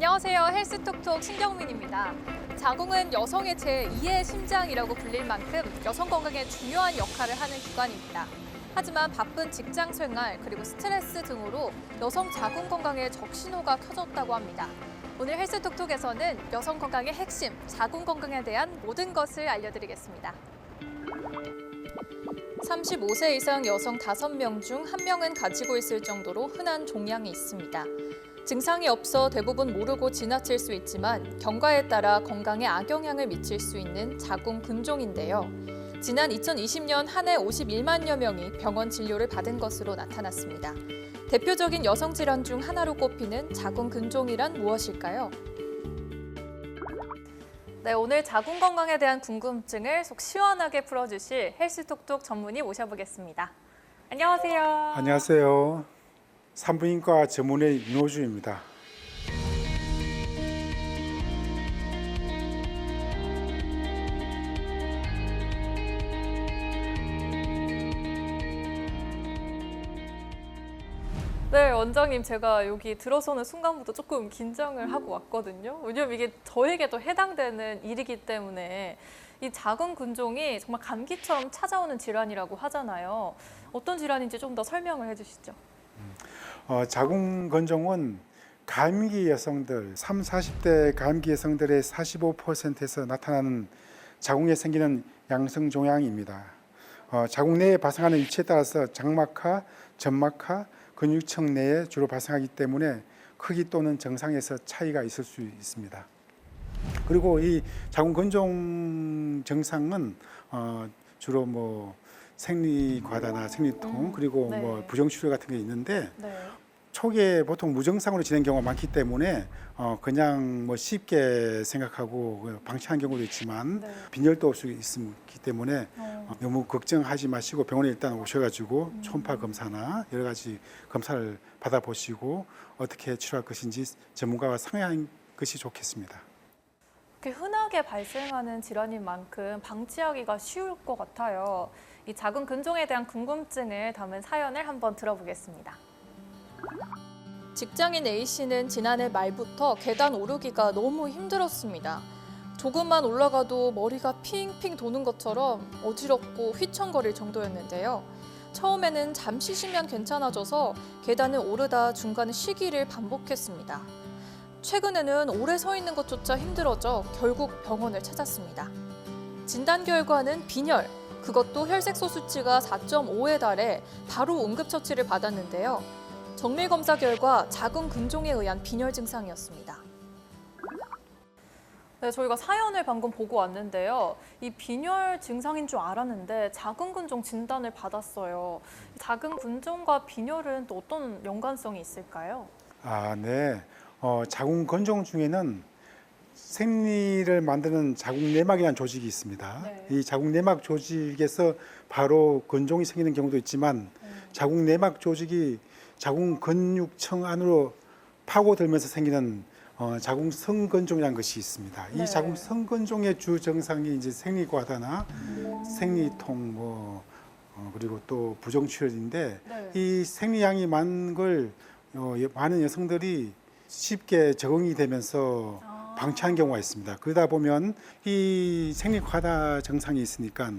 안녕하세요. 헬스톡톡 신경민입니다. 자궁은 여성의 제2의 심장이라고 불릴 만큼 여성 건강에 중요한 역할을 하는 기관입니다. 하지만 바쁜 직장 생활 그리고 스트레스 등으로 여성 자궁 건강에 적신호가 켜졌다고 합니다. 오늘 헬스톡톡에서는 여성 건강의 핵심, 자궁 건강에 대한 모든 것을 알려드리겠습니다. 35세 이상 여성 5명 중 1명은 가지고 있을 정도로 흔한 종양이 있습니다. 증상이 없어 대부분 모르고 지나칠 수 있지만 경과에 따라 건강에 악영향을 미칠 수 있는 자궁 근종인데요. 지난 2020년 한 해 51만여 명이 병원 진료를 받은 것으로 나타났습니다. 대표적인 여성 질환 중 하나로 꼽히는 자궁 근종이란 무엇일까요? 네, 오늘 자궁 건강에 대한 궁금증을 속 시원하게 풀어주실 헬스톡톡 전문의 모셔보겠습니다. 안녕하세요. 안녕하세요. 산부인과 전문의 윤호주입니다. 네, 원장님 제가 여기 들어서는 순간부터 조금 긴장을 하고 왔거든요. 왜냐면 이게 저에게도 해당되는 일이기 때문에 이 자궁 근종이 정말 감기처럼 찾아오는 질환이라고 하잖아요. 어떤 질환인지 좀 더 설명을 해주시죠. 자궁 근종은 감기 여성들, 30, 40대 감기 여성들의 45%에서 나타나는 자궁에 생기는 양성 종양입니다. 자궁 내에 발생하는 위치에 따라서 장막하, 점막하, 근육층 내에 주로 발생하기 때문에 크기 또는 정상에서 차이가 있을 수 있습니다. 그리고 이 자궁 근종 증상은 주로 생리과다나 생리통 그리고 네. 부정출혈 같은 게 있는데 네. 초기에 보통 무증상으로 진행 경우가 많기 때문에 그냥 쉽게 생각하고 방치한 경우도 있지만 네. 빈혈도 올 수 있기 때문에 너무 걱정하지 마시고 병원에 일단 오셔가지고 초음파 검사나 여러 가지 검사를 받아보시고 어떻게 치료할 것인지 전문가와 상의하는 것이 좋겠습니다. 그렇게 흔하게 발생하는 질환인 만큼 방치하기가 쉬울 것 같아요. 이 자궁 근종에 대한 궁금증을 담은 사연을 한번 들어보겠습니다. 직장인 A씨는 지난해 말부터 계단 오르기가 너무 힘들었습니다. 조금만 올라가도 머리가 핑핑 도는 것처럼 어지럽고 휘청거릴 정도였는데요. 처음에는 잠시 쉬면 괜찮아져서 계단을 오르다 중간에 쉬기를 반복했습니다. 최근에는 오래 서 있는 것조차 힘들어져 결국 병원을 찾았습니다. 진단 결과는 빈혈, 그것도 혈색소 수치가 4.5에 달해 바로 응급처치를 받았는데요. 정밀검사 결과 자궁 근종에 의한 빈혈 증상이었습니다. 네, 저희가 사연을 방금 보고 왔는데요. 이 빈혈 증상인 줄 알았는데 자궁 근종 진단을 받았어요. 자궁 근종과 빈혈은 또 어떤 연관성이 있을까요? 네. 자궁 근종 중에는 생리를 만드는 자궁 내막이라는 조직이 있습니다. 네. 이 자궁 내막 조직에서 바로 근종이 생기는 경우도 있지만 자궁 내막 조직이 자궁 근육층 안으로 파고들면서 생기는 자궁 성근종이라는 것이 있습니다. 네. 이 자궁 성근종의 주 증상이 이제 생리과다나 생리통 그리고 또 부정출혈인데 네. 이 생리량이 많은 걸 많은 여성들이 쉽게 적응이 되면서 방치한 경우가 있습니다. 그러다 보면 이 생리과다 증상이 있으니까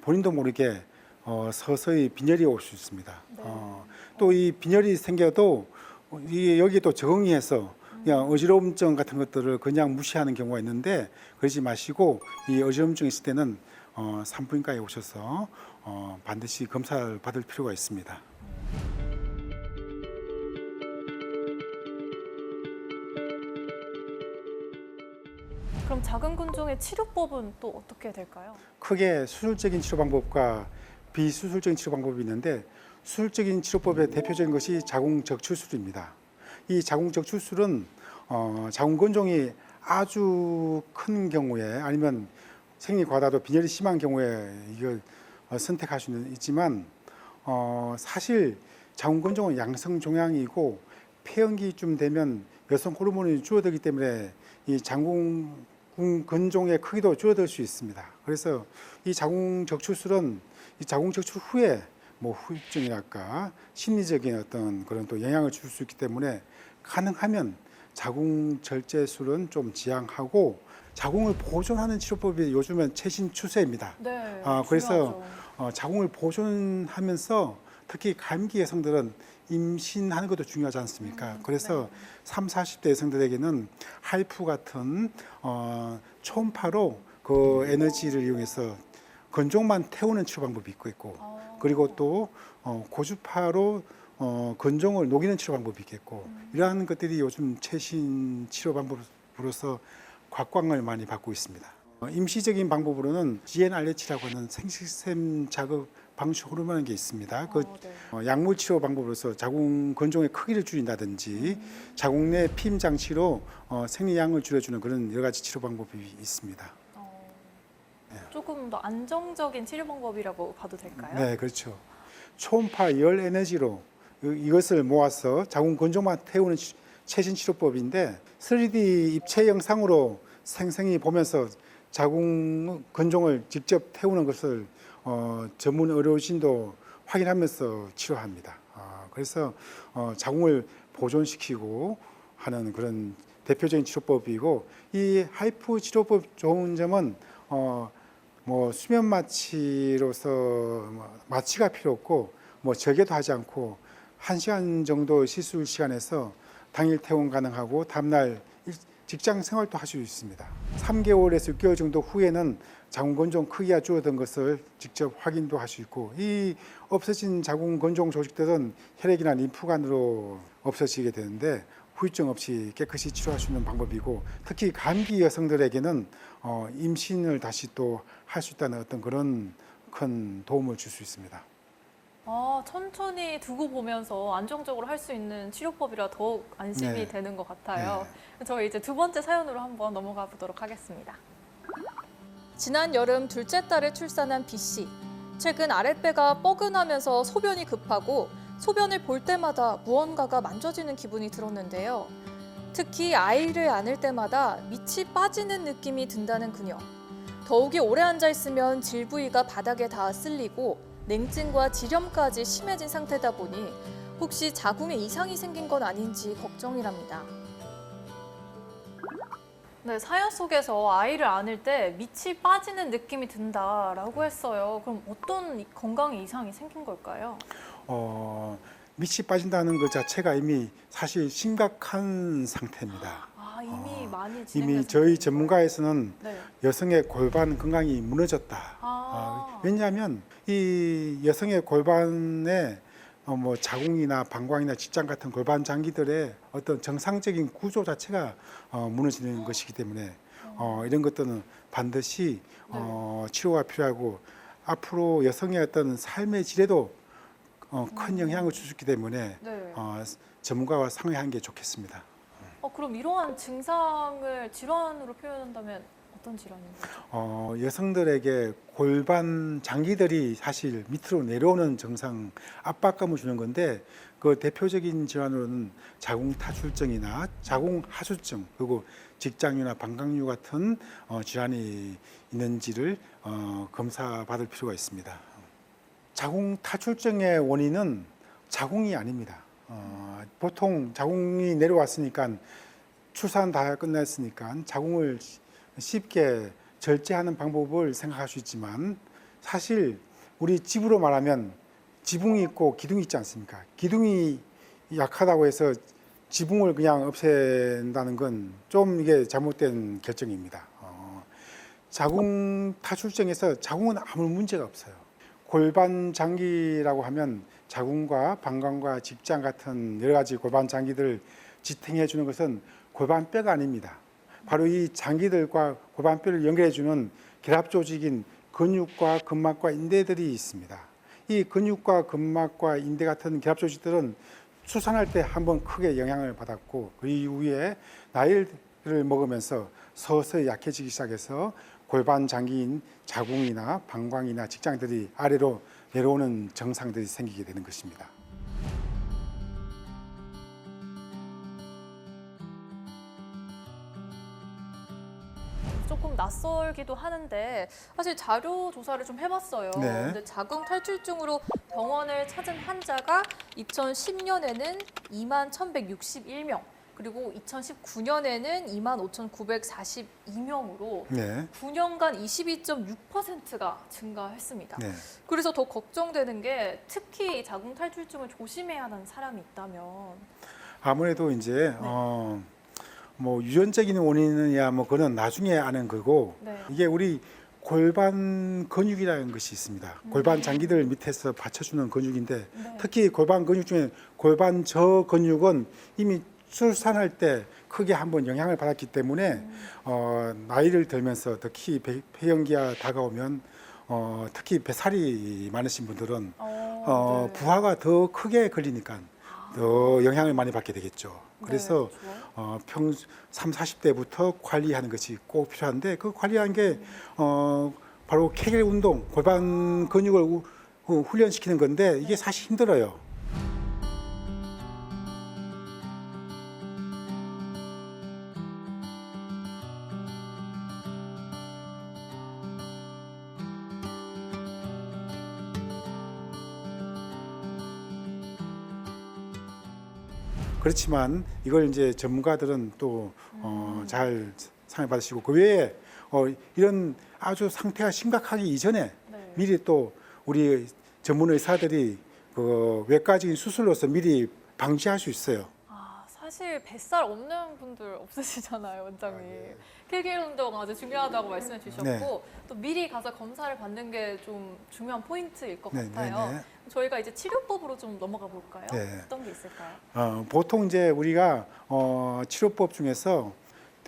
본인도 모르게 서서히 빈혈이 올 수 있습니다. 네. 또 이 빈혈이 생겨도 여기에 또 적응이 해서 그냥 어지러움증 같은 것들을 그냥 무시하는 경우가 있는데 그러지 마시고 이 어지러움증이 있을 때는 산부인과에 오셔서 반드시 검사를 받을 필요가 있습니다. 그럼 자궁 근종의 치료법은 또 어떻게 될까요? 크게 수술적인 치료 방법과 비수술적인 치료 방법이 있는데 수술적인 치료법의 대표적인 것이 자궁 적출술입니다. 이 자궁 적출술은 자궁 근종이 아주 큰 경우에 아니면 생리 과다도 빈혈이 심한 경우에 이걸 선택할 수는 있지만 사실 자궁 근종은 양성 종양이고 폐연기쯤 되면 여성 호르몬이 줄어들기 때문에 이 자궁 근종의 크기도 줄어들 수 있습니다. 그래서 이 자궁 적출술은 이 자궁 적출 후에 후유증이랄까 심리적인 어떤 그런 또 영향을 줄 수 있기 때문에 가능하면 자궁 절제술은 좀 지양하고 자궁을 보존하는 치료법이 요즘은 최신 추세입니다. 네, 그래서 중요하죠. 자궁을 보존하면서 특히 감기 여성들은 임신하는 것도 중요하지 않습니까? 그래서 네. 30, 40대 여성들에게는 하이프 같은 초음파로 그 에너지를 이용해서 건종만 태우는 치료 방법이 있고 그리고 또 고주파로 건종을 녹이는 치료 방법이 있겠고 이러한 것들이 요즘 최신 치료 방법으로서 곽광을 많이 받고 있습니다. 임시적인 방법으로는 GnRH라고 하는 생식샘 자극 방출 호르몬이라는 게 있습니다. 그 네. 약물 치료 방법으로서 자궁 건종의 크기를 줄인다든지 자궁 내 피임 장치로 생리량을 줄여주는 그런 여러 가지 치료 방법이 있습니다. 조금 더 안정적인 치료 방법이라고 봐도 될까요? 네, 그렇죠. 초음파 열 에너지로 이것을 모아서 자궁 건종만 태우는 최신 치료법인데 3D 입체 영상으로 생생히 보면서 자궁 건종을 직접 태우는 것을 전문 의료진도 확인하면서 치료합니다. 그래서 자궁을 보존시키고 하는 그런 대표적인 치료법이고 이 하이프 치료법 좋은 점은 뭐 수면 마취로서 마취가 필요 없고 뭐 절개도 하지 않고 1시간 정도 시술 시간에서 당일 퇴원 가능하고 다음날 직장 생활도 할 수 있습니다. 3개월에서 6개월 정도 후에는 자궁 건종 크기가 줄어든 것을 직접 확인도 할 수 있고 이 없어진 자궁 건종 조직들은 혈액이나 림프관으로 없어지게 되는데 후유증 없이 깨끗이 치료할 수 있는 방법이고 특히 감기 여성들에게는 임신을 다시 또 할 수 있다는 어떤 그런 큰 도움을 줄 수 있습니다. 천천히 두고 보면서 안정적으로 할 수 있는 치료법이라 더욱 안심이 네. 되는 것 같아요. 저희 이제 두 번째 사연으로 한번 넘어가 보도록 하겠습니다. 지난 여름 둘째 딸을 출산한 B 씨. 최근 아랫배가 뻐근하면서 소변이 급하고 소변을 볼 때마다 무언가가 만져지는 기분이 들었는데요. 특히 아이를 안을 때마다 밑이 빠지는 느낌이 든다는 그녀. 더욱이 오래 앉아 있으면 질 부위가 바닥에 닿아 쓸리고 냉증과 지렴까지 심해진 상태다 보니 혹시 자궁에 이상이 생긴 건 아닌지 걱정이랍니다. 네, 사연 속에서 아이를 안을 때 밑이 빠지는 느낌이 든다라고 했어요. 그럼 어떤 건강에 이상이 생긴 걸까요? 밑이 빠진다는 것 자체가 이미 사실 심각한 상태입니다. 이미 많이 이미 진행돼서 저희 그런 전문가에서는 거예요? 네. 여성의 골반 건강이 무너졌다. 왜냐하면 이 여성의 골반에 뭐 자궁이나 방광이나 직장 같은 골반 장기들의 어떤 정상적인 구조 자체가 무너지는 것이기 때문에 이런 것들은 반드시 치료가 필요하고 앞으로 여성의 어떤 삶의 질에도 큰 영향을 줄 수 있기 때문에 네. 전문가와 상의하는 게 좋겠습니다. 그럼 이러한 증상을 질환으로 표현한다면 어떤 질환인 거죠? 여성들에게 골반 장기들이 사실 밑으로 내려오는 증상, 압박감을 주는 건데 그 대표적인 질환으로는 자궁 타출증이나 자궁 하수증 그리고 직장류나 방광류 같은 질환이 있는지를 검사받을 필요가 있습니다. 자궁 타출증의 원인은 자궁이 아닙니다. 보통 자궁이 내려왔으니까 출산 다 끝났으니까 자궁을 쉽게 절제하는 방법을 생각할 수 있지만 사실 우리 집으로 말하면 지붕이 있고 기둥이 있지 않습니까? 기둥이 약하다고 해서 지붕을 그냥 없앤다는 건 좀 이게 잘못된 결정입니다. 자궁 타출증에서 자궁은 아무 문제가 없어요. 골반 장기라고 하면 자궁과 방광과 직장 같은 여러 가지 골반 장기들을 지탱해 주는 것은 골반뼈가 아닙니다. 바로 이 장기들과 골반뼈를 연결해 주는 결합 조직인 근육과 근막과 인대들이 있습니다. 이 근육과 근막과 인대 같은 결합 조직들은 출산할 때 한번 크게 영향을 받았고 그 이후에 나이를 먹으면서 서서히 약해지기 시작해서 골반 장기인 자궁이나 방광이나 직장들이 아래로 내려오는 증상들이 생기게 되는 것입니다. 조금 낯설기도 하는데 사실 자료 조사를 좀 해봤어요. 네. 근데 자궁 탈출증으로 병원을 찾은 환자가 2010년에는 21,161명, 그리고 2019년에는 25,942명으로 네. 9년간 22.6%가 증가했습니다. 네. 그래서 더 걱정되는 게 특히 자궁 탈출증을 조심해야 하는 사람이 있다면 아무래도 이제 뭐 유전적인 원인이냐 뭐 그건 나중에 아는 거고 네. 이게 우리 골반 근육이라는 것이 있습니다. 골반 장기들 밑에서 받쳐주는 근육인데 네. 특히 골반 근육 중에 골반 저 근육은 이미 출산할 때 크게 한번 영향을 받았기 때문에 나이를 들면서 특히 폐경기가 다가오면 특히 뱃살이 많으신 분들은 네. 부하가 더 크게 걸리니까 더 영향을 많이 받게 되겠죠. 그래서 네, 그렇죠. 40대부터 관리하는 것이 꼭 필요한데 그 관리하는 게 바로 케겔 운동, 골반 근육을 훈련시키는 건데 이게 사실 힘들어요. 그렇지만 이걸 이제 전문가들은 또 잘 상의받으시고 그 외에 이런 아주 상태가 심각하기 이전에 네. 미리 또 우리 전문 의사들이 그 외과적인 수술로서 미리 방지할 수 있어요. 사실 뱃살 없는 분들 없으시잖아요, 원장님. 네. 케겔 운동 아주 중요하다고 말씀해 주셨고 네. 또 미리 가서 검사를 받는 게 좀 중요한 포인트일 것 네, 같아요. 네, 네. 저희가 이제 치료법으로 좀 넘어가 볼까요? 네. 어떤 게 있을까요? 보통 이제 우리가 치료법 중에서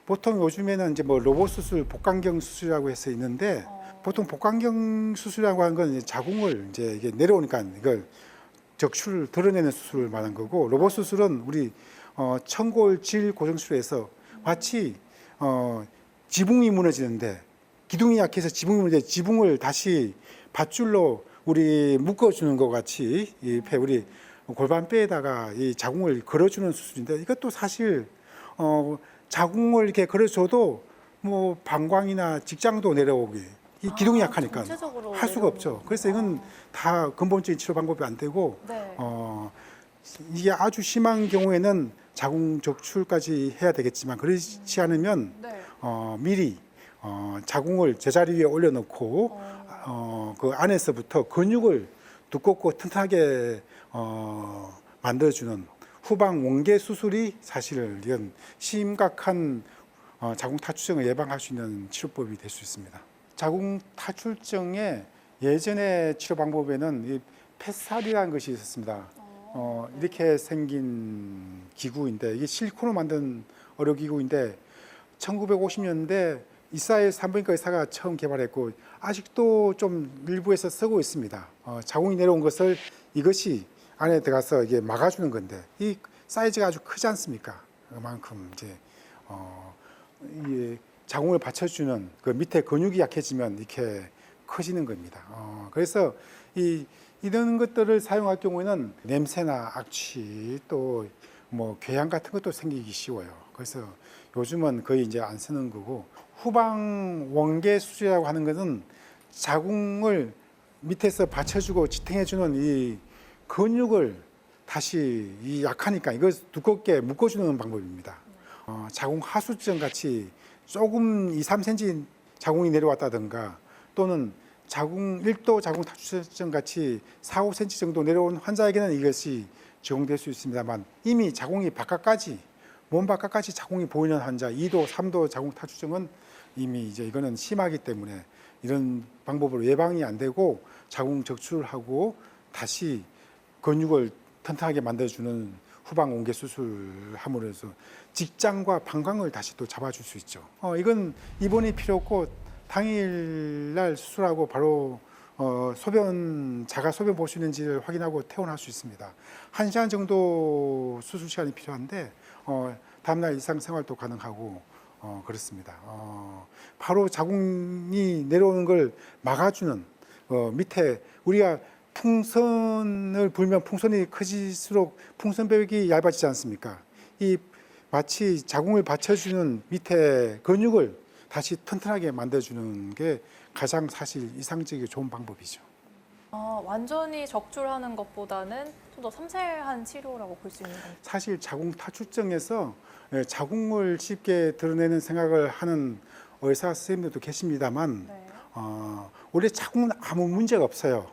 보통 요즘에는 이제 뭐 로봇 수술, 복강경 수술이라고 해서 있는데 보통 복강경 수술이라고 하는 건 이제 자궁을 이제 이게 내려오니까 이걸 적출을 드러내는 수술을 말한 거고 로봇 수술은 우리 천골 질 고정술에서 마치 지붕이 무너지는데 기둥이 약해서 지붕이 무너지는데 지붕을 다시 밧줄로 우리 묶어주는 것 같이 우리 골반뼈에다가 이 자궁을 걸어주는 수술인데 이것도 사실 자궁을 이렇게 걸어줘도 뭐 방광이나 직장도 내려오기 이 기둥이 약하니까 전체적으로 할 수가 없죠. 그래서 이건 다 근본적인 치료 방법이 안 되고 네. 이게 아주 심한 경우에는 자궁 적출까지 해야 되겠지만 그렇지 않으면 네. 미리 자궁을 제자리 위에 올려놓고 그 안에서부터 근육을 두껍고 튼튼하게 만들어주는 후방 원계 수술이 사실 이런 심각한 자궁 탈출증을 예방할 수 있는 치료법이 될 수 있습니다. 자궁 탈출증의 예전의 치료 방법에는 이 펫살이라는 것이 있었습니다. 이렇게 생긴 기구인데 이게 실리콘으로 만든 의료기구인데 1950년대 이스라엘 산부인과 의사가 처음 개발했고 아직도 좀 일부에서 쓰고 있습니다. 자궁이 내려온 것을 이것이 안에 들어가서 이게 막아주는 건데 이 사이즈가 아주 크지 않습니까? 그만큼 이제 이 자궁을 받쳐주는 그 밑에 근육이 약해지면 이렇게 커지는 겁니다. 그래서 이런 것들을 사용할 경우에는 냄새나 악취 또 뭐 궤양 같은 것도 생기기 쉬워요. 그래서 요즘은 거의 이제 안 쓰는 거고 후방 원계 수술이라고 하는 것은 자궁을 밑에서 받쳐주고 지탱해주는 이 근육을 다시 이 약하니까 이걸 두껍게 묶어주는 방법입니다. 자궁 하수증 같이 조금 2, 3cm 자궁이 내려왔다든가 또는 자궁 1도 자궁 탈출증 같이 4, 5cm 정도 내려온 환자에게는 이것이 적용될 수 있습니다만 이미 자궁이 바깥까지 몸 바깥까지 자궁이 보이는 환자 2도, 3도 자궁 탈출증은 이미 이제 이거는 심하기 때문에 이런 방법으로 예방이 안 되고 자궁 적출을 하고 다시 근육을 튼튼하게 만들어주는 후방 원계 수술함으로 해서 직장과 방광을 다시 또 잡아줄 수 있죠. 이건 입원이 필요 없고 당일날 수술하고 바로 자가 소변 볼 수 있는지를 확인하고 퇴원할 수 있습니다. 1시간 정도 수술 시간이 필요한데 다음날 일상생활도 가능하고 그렇습니다. 바로 자궁이 내려오는 걸 막아주는 밑에 우리가 풍선을 불면 풍선이 커질수록 풍선벽이 얇아지지 않습니까? 이 마치 자궁을 받쳐주는 밑에 근육을 다시 튼튼하게 만들어주는 게 가장 사실 이상적이고 좋은 방법이죠. 완전히 적출하는 것보다는 좀 더 섬세한 치료라고 볼 수 있는 건가요? 사실 자궁 탈출증에서 자궁을 쉽게 드러내는 생각을 하는 의사 선생님들도 계십니다만 네. 원래 자궁은 아무 문제가 없어요.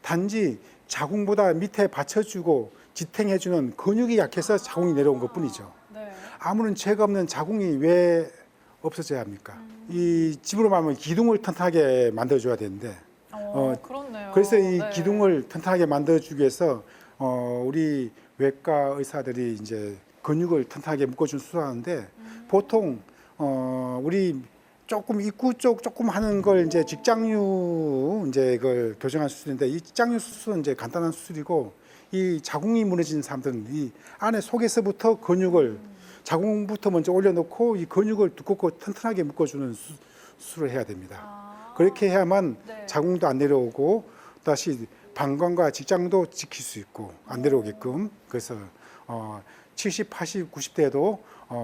단지 자궁보다 밑에 받쳐주고 지탱해주는 근육이 약해서 자궁이 내려온 것뿐이죠. 네. 아무런 죄가 없는 자궁이 왜 없어져야 합니까? 이 집으로 말하면 기둥을 튼튼하게 만들어줘야 되는데 그렇네요. 그래서 이 네. 기둥을 튼튼하게 만들어주기 위해서 우리 외과 의사들이 이제 근육을 튼튼하게 묶어준 수술하는데 보통 우리 조금 입구 쪽 조금 하는 걸 이제 직장류 이제 그걸 교정한 수술인데 이 직장류 수술은 이제 간단한 수술이고 이 자궁이 무너진 사람들은 이 안에 속에서부터 근육을 자궁부터 먼저 올려놓고 이 근육을 두껍고 튼튼하게 묶어주는 수술을 해야 됩니다. 그렇게 해야만 네. 자궁도 안 내려오고 다시 방광과 직장도 지킬 수 있고 안 내려오게끔 그래서 70, 80, 90대도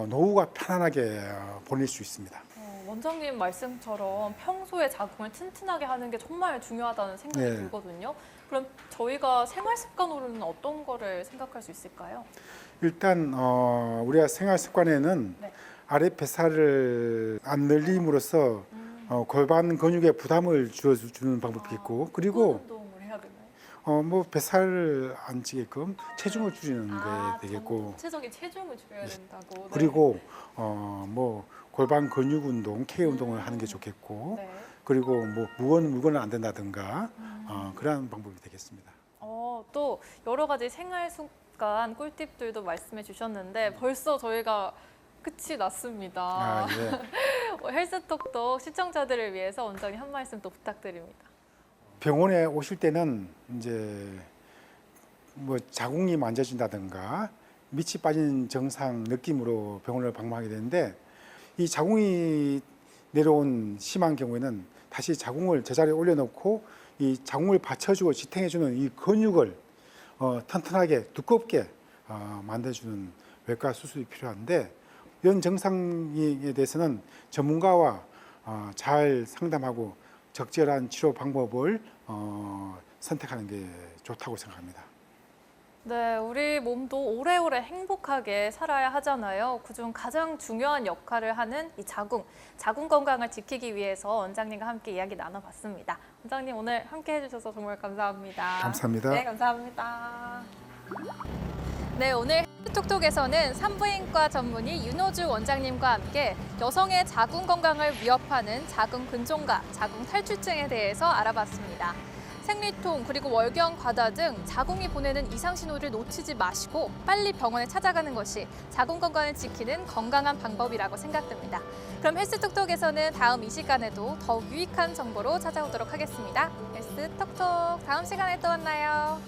노후가 편안하게 보낼 수 있습니다. 원장님 말씀처럼 평소에 자궁을 튼튼하게 하는 게 정말 중요하다는 생각이 네. 들거든요. 그럼 저희가 생활 습관으로는 어떤 거를 생각할 수 있을까요? 일단 우리가 생활 습관에는 네. 아래 뱃살을 안 늘림으로써 골반 근육에 부담을 주는 방법이 있고 그리고 운동을 해야 되나요? 뭐 뱃살을 안 찌게끔 체중을 줄이는 게 되겠고 전체적인 체중을 줄여야 된다고. 네. 그리고 뭐 골반 근육 운동, K 운동을 하는 게 좋겠고 네. 그리고 뭐 무거운 물건은 안 된다든가 그러한 방법이 되겠습니다. 또 여러 가지 생활 습관 꿀팁들도 말씀해 주셨는데 벌써 저희가 끝이 났습니다. 예. 헬스톡톡 시청자들을 위해서 원장님 한 말씀 또 부탁드립니다. 병원에 오실 때는 이제 뭐 자궁이 만져진다든가 밑이 빠진 증상 느낌으로 병원을 방문하게 되는데 이 자궁이 내려온 심한 경우에는 다시 자궁을 제자리에 올려놓고 이 자궁을 받쳐주고 지탱해주는 이 근육을 튼튼하게 두껍게 만들어주는 외과 수술이 필요한데 이런 증상에 대해서는 전문가와 잘 상담하고 적절한 치료 방법을 선택하는 게 좋다고 생각합니다. 네, 우리 몸도 오래오래 행복하게 살아야 하잖아요. 그중 가장 중요한 역할을 하는 이 자궁 건강을 지키기 위해서 원장님과 함께 이야기 나눠봤습니다. 원장님 오늘 함께 해주셔서 정말 감사합니다. 감사합니다. 네, 감사합니다. 네, 오늘 톡톡에서는 산부인과 전문의 윤호주 원장님과 함께 여성의 자궁 건강을 위협하는 자궁 근종과 자궁 탈출증에 대해서 알아봤습니다. 생리통 그리고 월경, 과다 등 자궁이 보내는 이상 신호를 놓치지 마시고 빨리 병원에 찾아가는 것이 자궁 건강을 지키는 건강한 방법이라고 생각됩니다. 그럼 헬스톡톡에서는 다음 이 시간에도 더욱 유익한 정보로 찾아오도록 하겠습니다. 헬스톡톡 다음 시간에 또 만나요.